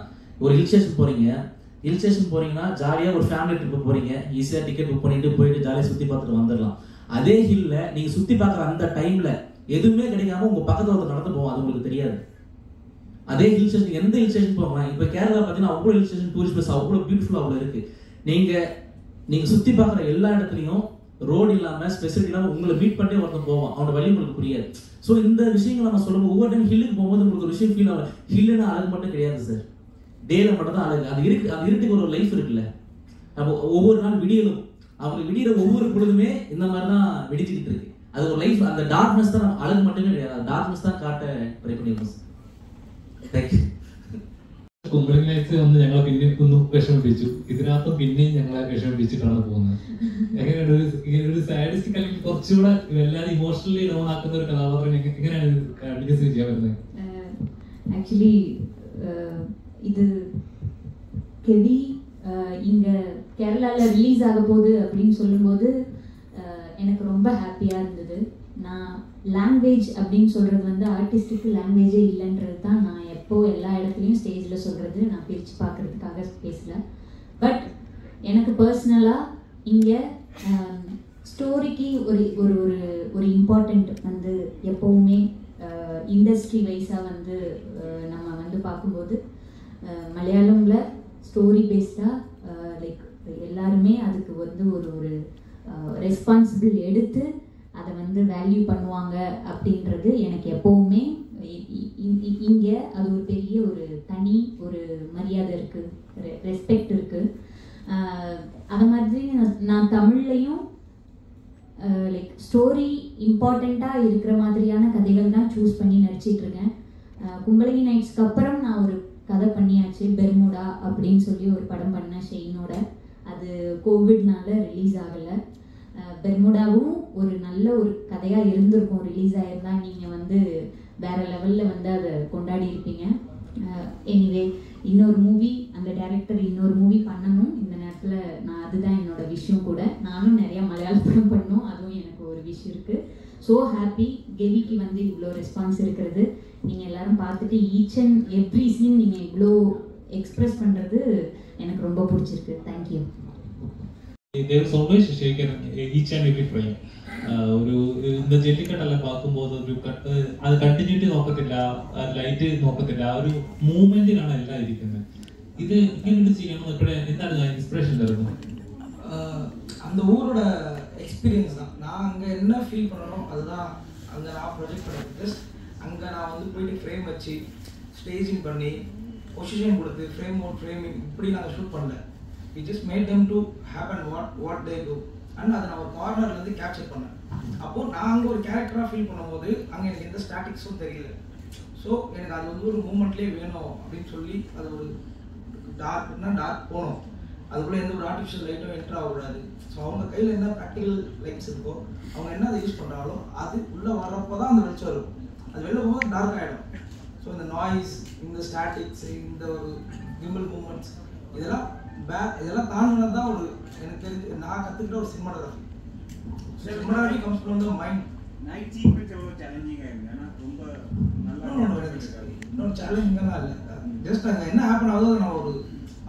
ஒரு ஹில் ஸ்டேஷன் போறீங்கன்னா ஜாலியா ஒரு ஃபேமிலி ட்ரிப் போறீங்க, ஈஸியா டிக்கெட் புக் பண்ணிட்டு போயிட்டு ஜாலியா சுத்தி பார்த்துட்டு வந்துடலாம். அதே ஹில்ல நீங்க சுத்தி பார்க்குற அந்த டைம்ல எதுவுமே கிடைக்காம உங்க பக்கத்துல ஒருத்தர் நடந்து போவோம், அது உங்களுக்கு தெரியாது. அதே ஹில் ஸ்டேஷன் எந்த ஹில் ஸ்டேஷன் போகலாம், இப்போ கேரளா பார்த்தீங்கன்னா அவ்வளோ ஹில் ஸ்டேஷன் டூரிஸ்ட் பிளேஸ் அவ்வளோ பியூட்டிஃபுல்லாக அவ்வளோ இருக்கு. நீங்க சுத்தி பார்க்குற எல்லா இடத்துலையும் ரோடு இல்லாம ஸ்பெசிலிட்டி இல்லாம உங்களை மீட் பண்ணி ஒருத்தன் போவான், அவனோட வழி உங்களுக்கு புரியாது. ஸோ இந்த விஷயங்கள் நம்ம சொல்லும்போது ஒவ்வொரு டைம் ஹில்லுக்கு போகும்போது உங்களுக்கு ஒரு விஷயம் ஃபீல் ஆகும். ஹில்லுன்னு அழகு மட்டும் கிடையாது சார், டேல மட்டும் தான் அழகு. அது இருட்டுக்கு ஒரு லைஃப் இருக்குல்ல. நம்ம ஒவ்வொரு நாள் விடியலும் அவங்க விடிகிற ஒவ்வொரு பொழுதுமே இந்த மாதிரி தான் வெடிச்சுக்கிட்டு இருக்கு. அது ஒரு லைஃப். அந்த டார்க்னஸ் தான் அழகு மட்டுமே கிடையாது, அந்த டார்க்னஸ் தான் காட்ட ட்ரை பண்ணியிருக்கோம். Thank you. കുമ്പളങ്ങിലേക്ക് വന്ന് ഞങ്ങളെ പിന്നെ ഒന്ന് വിഷമിപ്പിച്ചു. ഇതിനകത്തും പിന്നെയും ഞങ്ങളെ വിഷമിപ്പിച്ചിട്ടാണ് പോകുന്നത്. എങ്ങനെയാണ് ഒരു സാഡിസ്റ്റിക് അല്ലെങ്കിൽ കുറച്ചുകൂടെ എല്ലാവരും ഇമോഷണലി ഡൗൺ ആക്കുന്ന ഒരു കഥാപാത്രം എങ്ങനെയാണ് ഡിസ്കസ് ചെയ്യാൻ വരുന്നത്? ஆக்சுவலி இது கெவி இங்கே கேரளாவில் ரிலீஸ் ஆக போகுது அப்படின்னு சொல்லும்போது எனக்கு ரொம்ப ஹாப்பியாக இருந்தது. நான் லாங்குவேஜ் அப்படின்னு சொல்கிறது வந்து ஆர்டிஸ்டுக்கு லாங்குவேஜே இல்லைன்றது தான் நான் எப்போது எல்லா இடத்துலையும் ஸ்டேஜில் சொல்கிறது. நான் பிரித்து பார்க்குறதுக்காக பேசலை. பட் எனக்கு பர்சனலாக இங்கே ஸ்டோரிக்கு ஒரு ஒரு ஒரு இம்பார்ட்டண்ட் வந்து எப்போவுமே இண்டஸ்ட்ரி வைஸாக வந்து நம்ம வந்து பார்க்கும்போது மலையாளமில் ஸ்டோரி பேஸ்டாக லைக் எல்லாருமே அதுக்கு வந்து ஒரு ஒரு ரெஸ்பான்சிபிள் எடுத்து அதை வந்து வேல்யூ பண்ணுவாங்க அப்படின்றது எனக்கு எப்போவுமே இங்கே அது ஒரு பெரிய ஒரு தனி ஒரு மரியாதை இருக்குது, ரெஸ்பெக்ட் இருக்குது. அது மாதிரி நான் தமிழ்லையும் லைக் ஸ்டோரி இம்பார்ட்டண்ட்டாக இருக்கிற மாதிரியான கதைகள் தான் சூஸ் பண்ணி நடிச்சிட்ருக்கேன். கும்பளங்கி நைட்ஸ்க்கு அப்புறம் நான் ஒரு கதை பண்ணியாச்சு, பெர்முடா அப்படின்னு சொல்லி ஒரு படம் பண்ணேன் ஷெயினோட. அது கோவிட்னால ரிலீஸ் ஆகலை. பெர்முடாவும் ஒரு நல்ல ஒரு கதையாக இருந்திருக்கும், ரிலீஸ் ஆகிருந்தா நீங்கள் வந்து வேறு லெவலில் வந்து அதை கொண்டாடி இருப்பீங்க. எனிவே இன்னொரு மூவி, அந்த டைரக்டர் இன்னொரு மூவி பண்ணணும் இந்த நேரத்தில். நான் அதுதான் என்னோட விஷயம் கூட. நானும் நிறையா மலையாள படம் பண்ணணும், அதுவும் எனக்கு ஒரு விஷயம் இருக்குது. ஸோ ஹாப்பி கெவிக்கு வந்து இவ்வளோ ரெஸ்பான்ஸ் இருக்கிறது. நீங்கள் எல்லாரும் பார்த்துட்டு ஈச் அண்ட் எவ்ரி சீன் நீங்கள் இவ்வளோ எக்ஸ்பிரஸ் பண்ணுறது எனக்கு ரொம்ப பிடிச்சிருக்கு. Thank you. There is always shaken each and every frame. ഒരു இந்த ജെല്ലിക്കട്ടെല്ലാം பார்க்குമ്പോൾ ഒരു അത് കണ്ടിന്യൂറ്റി നോക്കത്തില്ല, ലൈറ്റ് നോക്കത്തില്ല, ഒരു മൂവ്മെന്റിലാണ് എല്ലാം ഇരിക്കുന്നത്. ഇത് ഇങ്ങനെ ചെയ്യണം ഇവിടെ എന്താണ് ഇൻസ്പിറേഷൻ തരുന്നത്? அந்த ஊரோட எக்ஸ்பீரியன்ஸ் தான். நான் அங்கே என்ன ஃபீல் பண்ணணும் அதுதான் அங்கே நான் ப்ரொஜெக்ட் பண்ணிட்டு அங்கே நான் வந்து போயிட்டு ஃப்ரேம் வச்சு ஸ்டேஜிங் பண்ணி பொசிஷன் கொடுத்து ஃப்ரேமிங் இப்படி நாங்கள் ஷூட் பண்ணல. We just made them to happen what they do. And அதை நான் ஒரு கார்னர்லேருந்து கேப்சர் பண்ணேன். அப்போது நான் அங்கே ஒரு கேரக்டராக ஃபீல் பண்ணும்போது அங்கே எனக்கு எந்த ஸ்டாட்டிக்ஸும் தெரியல. ஸோ எனக்கு அது வந்து ஒரு மூமெண்ட்லேயே வேணும் அப்படின்னு சொல்லி அது ஒரு டார்க் போகணும், அதுக்குள்ளே எந்த ஒரு ஆர்டிஃபிஷியல் லைட்டும் என்ட்ரு ஆகக்கூடாது. ஸோ அவங்க கையில் என்ன ப்ராக்டிக்கல் லைட்ஸ் இருக்கோ அவங்க என்ன அதை யூஸ் பண்ணுறாங்களோ அது உள்ளே வர்றப்போ தான் அந்த வெளிச்சம் இருக்கும். அது வெளில போகும்போது டார்க் ஆகிடும். ஸோ இந்த நாய்ஸ், இந்த ஸ்டாட்டிக்ஸ், இந்த ஒரு கிம்பிள் மூமெண்ட்ஸ் இதெல்லாம் தாண்டினது தான் ஒரு எனக்கு தெரிஞ்சு நான் கற்றுக்கிட்ட ஒரு cinematography. Cinematography comes from the mind. Night sequence எவ்வளோ சேலஞ்சிங்காக இருக்குது, ஆனால் ரொம்ப இன்னொரு சேலஞ்சிங்காக இல்லை. ஜஸ்ட் அங்கே என்ன ஹேப்பன் ஆகுதோ நான் ஒரு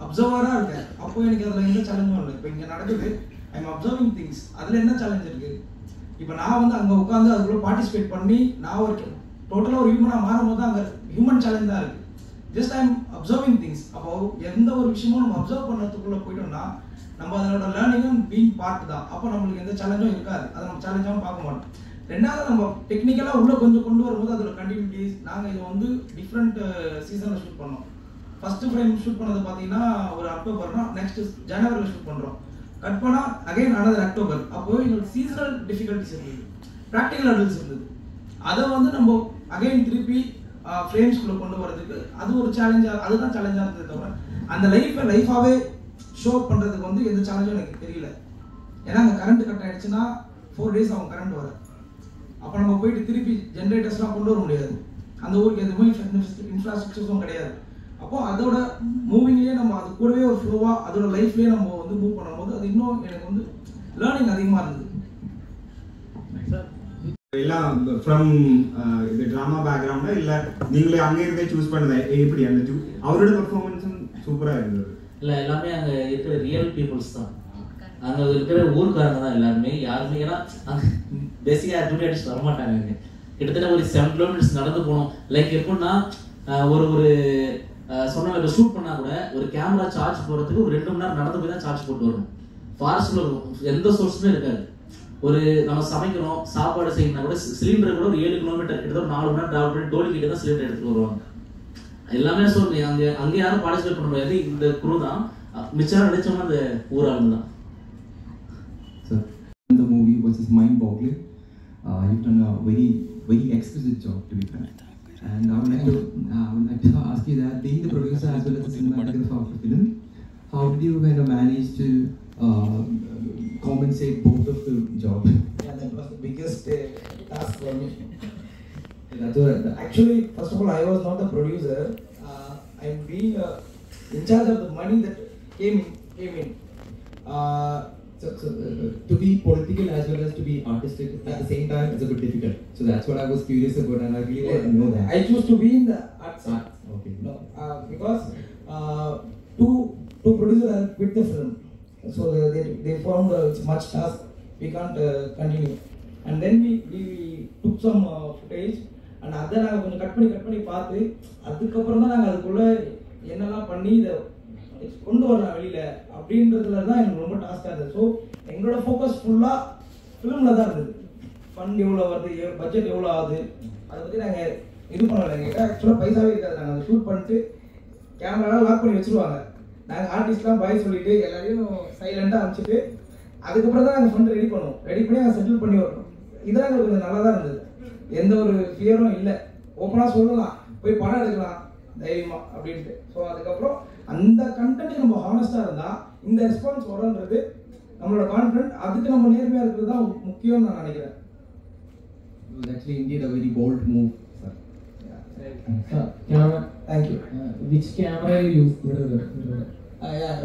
அப்சர்வராக இருக்கேன். அப்போ எனக்கு அதில் எந்த சேலஞ்சும் இல்லை. இப்போ இங்கே நடக்குது, ஐம் அப்சர்விங் திங்ஸ். அதில் என்ன சேலஞ்ச் இருக்குது? இப்போ நான் வந்து அங்கே உட்காந்து அதுக்குள்ளே பார்ட்டிசிபேட் பண்ணி நான் ஒரு டோட்டலாக ஒரு ஹியூமனாக மாறும்போது தான் அங்கே ஹியூமன் சேலஞ்ச் தான் இருக்குது. Just I'm observing things. அப்போ எந்த ஒரு விஷயமும் நம்ம அப்சர்வ் பண்ணுறதுக்குள்ளே போயிட்டோம்னா நம்ம அதனோட லேர்னிங்கும் பீங் பார்ட் தான். அப்போ நம்மளுக்கு எந்த சேலஞ்சும் இருக்காது, அதை நம்ம சேலஞ்சாகவும் பார்க்க மாட்டோம். ரெண்டாவது நம்ம டெக்னிக்கலாக உள்ளே கொஞ்சம் கொண்டு வரும்போது அதோட கண்டினியூட்டிஸ். நாங்கள் இதை வந்து டிஃப்ரெண்ட் சீசனில் ஷூட் பண்ணோம். ஃபஸ்ட்டு ஃப்ரேம் ஷூட் பண்ணது பார்த்தீங்கன்னா ஒரு அக்டோபர்னா, நெக்ஸ்ட் ஜனவரியில் ஷூட் பண்ணுறோம். கட் பண்ணால் அகைன் அனதர் அக்டோபர். அப்போது எங்களுக்கு சீசனல் டிஃபிகல்ட்டிஸ் இருந்தது, ப்ராக்டிக்கல் அடல்ஸ் இருந்தது. அதை வந்து நம்ம அகைன் திருப்பி ஃப்ரேம்ஸ்குள்ளே கொண்டு வரதுக்கு அது ஒரு சேலஞ்சாக, அதுதான் சேலஞ்சாக இருந்தது. தவிர அந்த லைஃபாகவே ஷோ பண்ணுறதுக்கு வந்து எந்த சேலஞ்சும் எனக்கு தெரியல. ஏன்னா அங்கே கரண்ட் கட் ஆகிடுச்சுன்னா 4 days ஆகும் கரண்ட் வர. அப்போ நம்ம போயிட்டு திருப்பி ஜென்ரேட்டர்ஸ்லாம் கொண்டு வர முடியாது. அந்த ஊருக்கு எதுவுமே இன்ஃப்ராஸ்ட்ரக்சர்ஸும் கிடையாது. அப்போ அதோட மூவிங்லேயே நம்ம அது கூடவே ஒரு ஃப்ளோவாக அதோட லைஃப்லேயே நம்ம வந்து மூவ் பண்ணும்போது அது இன்னும் எனக்கு வந்து லேர்னிங் அதிகமாக இருந்தது. எல்லாம் ஃப்ரம் இது ட்ராமா பேக்ரவுண்டா இல்லை நீங்களே அங்கே இருந்தே சூஸ் பண்ணதை எப்படி? அந்த அவரோட பெர்ஃபார்மன்ஸும் சூப்பராக இருந்தது. இல்லை, எல்லாமே அங்கே இருக்கிற ரியல் பீப்புள்ஸ் தான், அங்கே இருக்கிற ஊருக்காரங்க தான் எல்லாருமே. யாருமே ஏன்னா அங்கே பேசிக்காக யாருமே அடிச்சு வரமாட்டாங்க. அங்கே கிட்டத்தட்ட ஒரு 7 kilometers நடந்து போகணும். லைக் எப்படின்னா ஒரு சொன்ன இப்போ ஷூட் பண்ணால் கூட ஒரு கேமரா சார்ஜ் போகிறதுக்கு ஒரு 2 மணி நேரம் நடந்து போய் தான் சார்ஜ் போட்டு வரணும். ஃபாரஸ்ட்டில் இருக்கும், எந்த சோர்ஸுமே இருக்காது. ஒரு நம்ம சமைக்கிறோம், சாப்பாடு செய்யணும்னா கூட சிலிண்டர் கூட ஒரு 7 kilometer கிட்டத்தட்ட 4 மணி நேரம் ட்ராவல் பண்ணி டோலி கிட்டே தான் சிலிண்டர் எடுத்துகிட்டு வருவாங்க. எல்லாமே சொல்லுங்க, அங்கே யாரும் பார்ட்டிசிபேட் பண்ண முடியாது. இந்த குரு தான் மிச்சம் நினைச்சோம்னா அந்த ஊராளுங்க தான். The movie was just mind-boggling. You've done a very, very exquisite job, to be frank. And I would like to ask you that, being the producer as well as the cinematographer of the film, how did you kind of manage to compensate both of the jobs? Yeah, that was the biggest task for me. Actually, first of all, I was not the producer. I'm being in charge of the money that came in. So to be political as well as to be artistic at the same time is a bit difficult. So that's what I was curious about, and I really want to know that. I choose to be in the art side. Okay. No, because two producers have quit the film, so they found it's much task. We can't continue, and then we took some footage, and அதை நாங்கள் கொஞ்சம் cut பண்ணி பார்த்து அதுக்கப்புறம் தான் நாங்கள் அதுக்குள்ளே என்னெல்லாம் பண்ணி இதை கொண்டு வரலாம் வெளியில் அப்படின்றதுல தான் எனக்கு ரொம்ப டாஸ்காக இருந்தது. ஸோ எங்களோட ஃபோக்கஸ் ஃபுல்லாக ஃபிலிமில் தான் இருந்தது. ஃபண்ட் எவ்வளோ வருது, பட்ஜெட் எவ்வளோ ஆகுது, அதை பற்றி நாங்கள் இது பண்ணலை. எங்கள் ஆக்சுவலாக பைசாவே இருக்காது. நாங்கள் அதை ஷூட் பண்ணிட்டு கேமராலாம் லாக் பண்ணி வச்சுருவாங்க. நாங்கள் ஆர்டிஸ்ட்லாம் பாய் சொல்லிவிட்டு எல்லாரையும் சைலண்ட்டாக அனுப்பிச்சிட்டு அதுக்கப்புறம் தான் நாங்கள் ஃபண்ட் ரெடி பண்ணுவோம். ரெடி பண்ணி நாங்கள் செட்டில் பண்ணி வரணும். இதெல்லாம் எங்களுக்கு கொஞ்சம் நல்லா தான் இருந்தது. எந்த ஒரு ஃபியரும் இல்லை. ஓப்பனாக சொல்லலாம், போய் படம் எடுக்கலாம் தைரியமா அப்படின்ட்டு. ஸோ அதுக்கப்புறம் அந்த கண்டென்ட் நம்ம ஹானஸ்டாக இருந்தால் இந்த ரெஸ்பான்ஸ் வரும்ன்றது நம்மளோட கான்ஃபிடென்ட். அதுக்கு நம்ம நேர்மையாக இருக்கிறது தான் முக்கியம்னு நான் நினைக்கிறேன். It was actually indeed a very bold move, sir. Camera. Thank you. Which camera you used?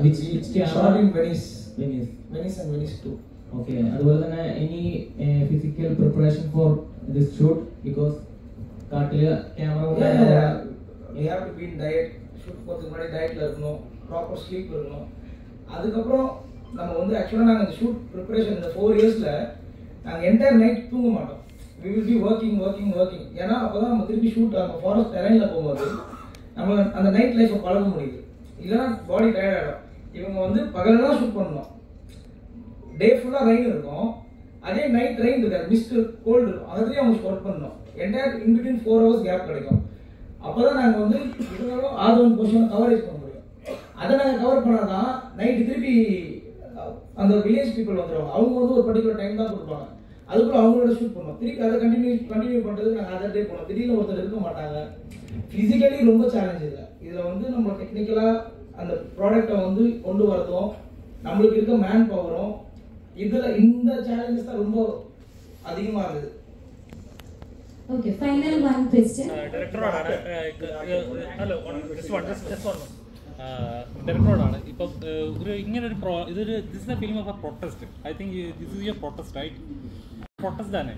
Which camera? Shot in Venice. Venice and Venice 2. Okay. അതുപോലെ തന്നെ any physical preparation for this shoot because കാട്ടില് camera you have to be in diet. Shoot போகிறதுக்கு முன்னாடி டயட்டில் இருக்கணும், proper sleep இருக்கணும். அதுக்கப்புறம் நம்ம வந்து ஆக்சுவலாக நாங்கள் இந்த ஷூட் ப்ரிப்பரேஷன் இந்த 4 yearsல நாங்கள் என்டையர் நைட் தூங்க மாட்டோம். we will be working. ஏன்னா அப்போ தான் நம்ம திருப்பி ஷூட் நம்ம ஃபாரஸ்ட் டெரைனில் போகும்போது நம்ம அந்த நைட் லைஃப்பை பழக முடியுது. இல்லைன்னா பாடி டயர்ட் ஆகிடும். இவங்க வந்து பகலெல்லாம் ஷூட் பண்ணணும், டே ஃபுல்லாக ரெயின் இருக்கும், அதே நைட் ரெயின் இருக்காது, மிஸ்ட் கோல்டு இருக்கும், அதுலேயும் அவங்க ஒர்க் பண்ணணும். என்டையர் இன்பிட்வீன் 4 hours கேப் கிடைக்கும். அப்போ தான் நாங்கள் வந்து இருந்தாலும் R1 போர்ஷனை கவரேஜ் பண்ண முடியும். அதை நாங்கள் கவர் பண்ணால் தான் நைட்டு திருப்பி அந்த வில்லேஜ் பீப்புள் வந்துடுவாங்க. அவங்க வந்து ஒரு பர்டிகுலர் டைம் தான் கொடுப்பாங்க, அதுக்குள்ள அவங்களோட ஷூட் பண்ணுவோம். திருப்பி அதை கண்டினியூ பண்ணுறதுக்கு நாங்கள் அதர் டே போனோம். திடீர்னு ஒருத்தர் இருக்க மாட்டாங்க. ஃபிசிக்கலி ரொம்ப சேலஞ்ச் இல்லை. இதில் வந்து நம்ம டெக்னிக்கலாக அந்த ப்ராடக்டை வந்து கொண்டு வரதும் நம்மளுக்கு இருக்க மேன் பவரும் இதில் இந்த சேலஞ்சஸ் தான் ரொம்ப அதிகமாக இருக்குது. Okay, final one question. Director-ആണ് ഡയറക്ടറോടാണ് ഇപ്പം ഒരു ഇങ്ങനൊരു ഇതൊരു this is a film of a protest. I think this is your protest, right? Protest ആണ്.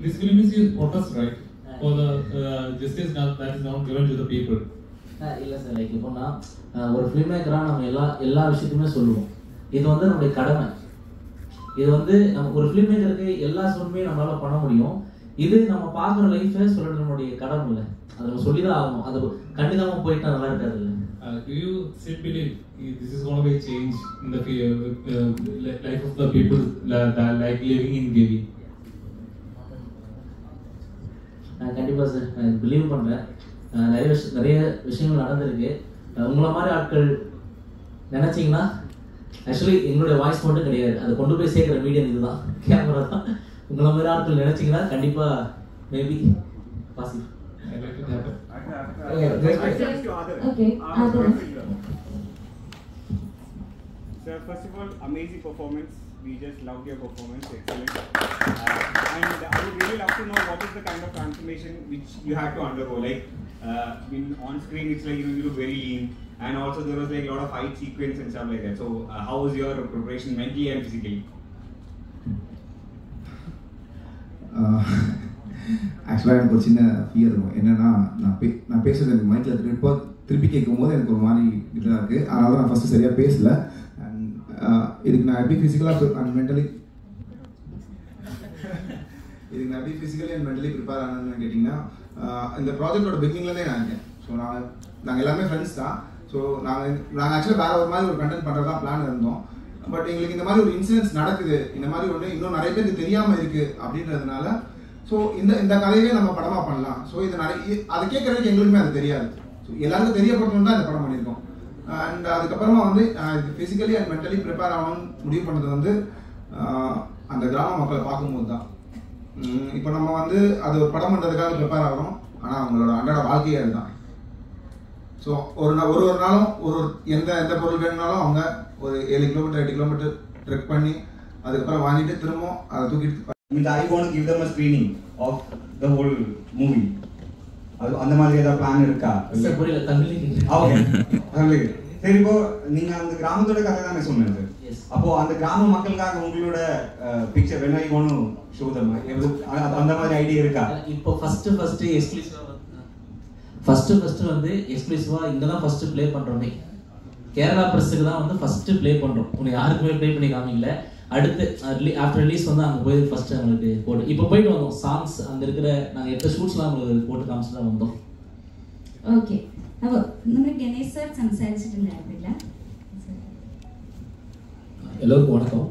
This film is a protest, right? For the justice that is now given to the people. இல்லை sir, like இப்போனா ஒரு film மேக்கராக நம்ம எல்லா விஷயத்தையுமே சொல்லுவோம். இது வந்து நம்மளுடைய கடமை. இது வந்து நம்ம ஒரு ஃபிலிம் மேக்கருக்கு எல்லா சொல்லுமே நம்மளால பண்ண முடியும். இது நம்ம பார்க்குற லைஃபை சொல்கிறது நம்மளுடைய கடமை இல்லை, அதை நம்ம சொல்லி தான் ஆகணும். அது கண்டிப்பாக போயிட்டா நல்லா இருக்காது இல்லை. Do you still believe this is going to be a change in the life of the people that like living in Gevi? கண்டிப்பாக சார், நான் பிலீவ் பண்ணுறேன். நிறைய விஷயங்கள் நடந்திருக்கு. உங்களை மாதிரி ஆட்கள் நினச்சிங்கன்னா, ஆக்சுவலி எங்களுடைய வாய்ஸ் மட்டும் கிடையாது, அதை கொண்டு போய் சேர்க்குற மீடியம் இதுதான், கேமரா தான். உங்களை மாதிரி ஆட்கள் நினச்சிங்கன்னா கண்டிப்பாக maybe possible. Okay. So first of all, amazing performance. We just loved your performance. Excellent. And I would really love to know what is the kind of transformation which you had to undergo. Like on screen, it's like you look very lean, and also there was like a lot of fight sequence and stuff like that. So how was your preparation mentally and physically? ஆக்சுவலாக எனக்கு ஒரு சின்ன fear இருக்கும். என்னென்னா நான் பேசுறது எனக்கு மைக்கில் திருப்பி கேட்கும் போது எனக்கு ஒரு மாதிரி இதாக இருக்குது. அதனால தான் நான் ஃபஸ்ட்டு சரியாக பேசலை. அண்ட் இதுக்கு நான் எப்படி ஃபிசிக்கலாக and mentally and mentally prepare ஆனதுன்னு கேட்டிங்கன்னா, இந்த ப்ராஜெக்டோட பிகினிங்லேருந்தே நான் இருக்கேன். ஸோ நாங்கள் எல்லாமே ஃப்ரெண்ட்ஸ் தான். ஸோ நாங்கள் ஆக்சுவலாக வேறு ஒரு மாதிரி ஒரு கண்டென்ட் பண்ணுறதா பிளான் இருந்தோம். பட் எங்களுக்கு இந்த மாதிரி ஒரு இன்சிடென்ட்ஸ் நடக்குது, இந்த மாதிரி ஒன்று இன்னும் நிறைய பேருக்கு தெரியாமல் இருக்குது அப்படின்றதுனால ஸோ இந்த கதையே நம்ம படமாக பண்ணலாம். ஸோ இது அதை கேட்குறதுக்கு எங்களுக்குமே அது தெரியாது. ஸோ எல்லாருக்கும் தெரியப்பட்டோம் தான் இந்த படம் பண்ணியிருக்கோம். அண்ட் அதுக்கப்புறமா வந்து இது ஃபிசிக்கலி அண்ட் மென்டலி ப்ரிப்பேர் ஆகணும்னு முடிவு பண்ணது வந்து அந்த கிராம மக்களை பார்க்கும்போது தான். இப்போ நம்ம வந்து அது ஒரு படம் பண்ணுறதுக்காக ப்ரிப்பேர் ஆகிறோம், ஆனால் அவங்களோட அன்றாட வாழ்க்கையே அதுதான். ஸோ ஒரு நாளும் எந்த பொருள் வேணும்னாலும் அவங்க ஒரு 7 கிலோமீட்டர் 8 கிலோமீட்டர் ட்ரெக் பண்ணி அதுக்கப்புறம் வாங்கிட்டு திரும்பவும் அதை தூக்கிட்டு. I want to give them a screening of the whole movie. அந்த மாதிரி ஏதாவது பிளான் இருக்கா? புரியல, தமிழ்ல. ஓகே, தமிழ்ல. சரி, இப்போ நீங்க அந்த கிராமத்தோட கதை தானே சொன்னீங்க சார். அப்போ அந்த கிராம மக்களுக்காக உங்களோட picture when I want to show them அந்த மாதிரி ஐடியா இருக்கா? இப்போ ஃபர்ஸ்ட் வந்து எக்ஸ்க்ளூசிவா இங்க தான் ஃபர்ஸ்ட் ப்ளே பண்றோமே. கேரளா பிரஸ்ஸுக்கு தான் வந்து ஃபர்ஸ்ட் ப்ளே பண்றோம். உங்களுக்கு யாருக்குமே ப்ளே பண்ணி காமிக்கல. அடுத்து ஆஃப்டர் ரிலீஸ் வந்து அங்கே போய் ஃபர்ஸ்ட் அவங்களுக்கு போட்டு இப்போ போயிட்டு வந்தோம். சாங்ஸ் அங்கே இருக்கிற நாங்கள் எப்போ ஷூட்ஸ்லாம் அவங்களுக்கு போட்டு காமிச்சு தான் வந்தோம். ஓகே, അപ്പോൾ നമ്മൾ ഗണേഷ് സാർ സംസാരിച്ചിട്ടുണ്ടായിരുന്നില്ല. எல்லோருக்கும் வணக்கம்.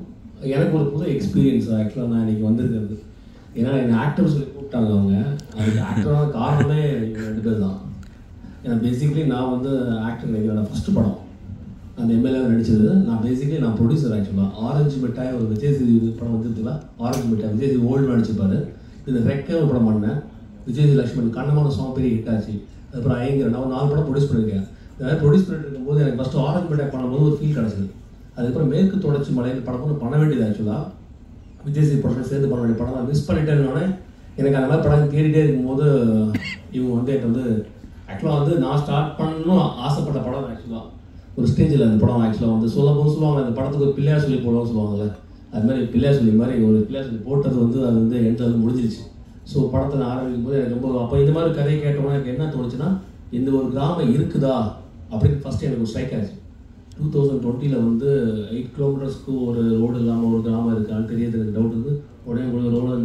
எனக்கு ஒரு புது எக்ஸ்பீரியன்ஸ் ஆக்சுவலாக நான் இன்றைக்கி வந்திருக்கிறது. ஏன்னா என்னை ஆக்டர் சொல்லி கூப்பிட்டாங்க. அவங்க அதுக்கு ஆக்டரான காரணமே இவங்க 2 பேர் தான். ஏன்னா பேசிக்கலி நான் வந்து ஆக்டர் என்னோட ஃபஸ்ட்டு படம் அந்த எம்எல்ஏ நடித்தது. நான் பேசிக்கலி நான் ப்ரொடியூசர். ஆக்சுவலாக ஆரஞ்சு மிட்டாய் ஒரு விஜய் சேது படம் வந்துருக்குல்ல, ஆரஞ்சு மிட்டாய் விஜய் சேது ஓல்டு நடிச்சிருப்பாரு. இது ரெக்கே ஒரு படம் பண்ணேன். விஜய் லட்சுமண் கண்ணமான சாங் பெரிய ஹிட் ஆச்சு. அதுக்கப்புறம் ஐங்கிற நான் 4 படம் ப்ரொடியூஸ் பண்ணியிருக்கேன். இந்த மாதிரி ப்ரொடியூஸ் பண்ணிட்டு இருக்கும்போது எனக்கு ஃபஸ்ட்டு ஆரஞ்சு மிட்டாய் பண்ணும்போது ஒரு ஃபீல் கிடச்சிது. அதுக்கப்புறம் மேற்கு தொடர்ச்சி மலையில் படம் ஒன்று பண்ண வேண்டியது. ஆக்சுவலாக விஜய் சேது படம் சேர்ந்து பண்ண வேண்டிய படம் நான் மிஸ் பண்ணிட்டேன்னொடனே எனக்கு அந்த மாதிரி படம் தேடிட்டே இருக்கும்போது இவங்க வந்து என்கிட்ட வந்து ஆக்சுவலாக வந்து நான் ஸ்டார்ட் பண்ணணும் ஆசைப்பட்ட படம். ஆக்சுவலாக ஒரு ஸ்டேஜில் அந்த படம் ஆக்சுவலாக வந்து சொல்லுவாங்க அந்த படத்துக்கு ஒரு பிள்ளையார் சொல்லி போடுவாங்க சொல்லுவாங்கள்ல, அது மாதிரி பிள்ளையார் சொல்லி மாதிரி ஒரு பிள்ளையார் சொல்லி போட்டது வந்து அது வந்து என்கிட்ட வந்து முடிஞ்சிருச்சு. ஸோ படத்தை நான் ஆரம்பிக்கும் போது எனக்கு ரொம்ப அப்போ இந்த மாதிரி கதையை கேட்டோம்னா எனக்கு என்ன தோணுச்சுன்னா, இந்த ஒரு கிராமம் இருக்குதா அப்படின்னு ஃபஸ்ட்டு எனக்கு ஒரு ஸ்ட்ரைக் ஆச்சு. 2020 வந்து 8 கிலோமீட்டர்ஸ்க்கு ஒரு ரோடு இல்லாமல் ஒரு கிராமம் இருக்கான்னு தெரியாது எனக்கு டவுட் இருக்குது. உடனே ரோடு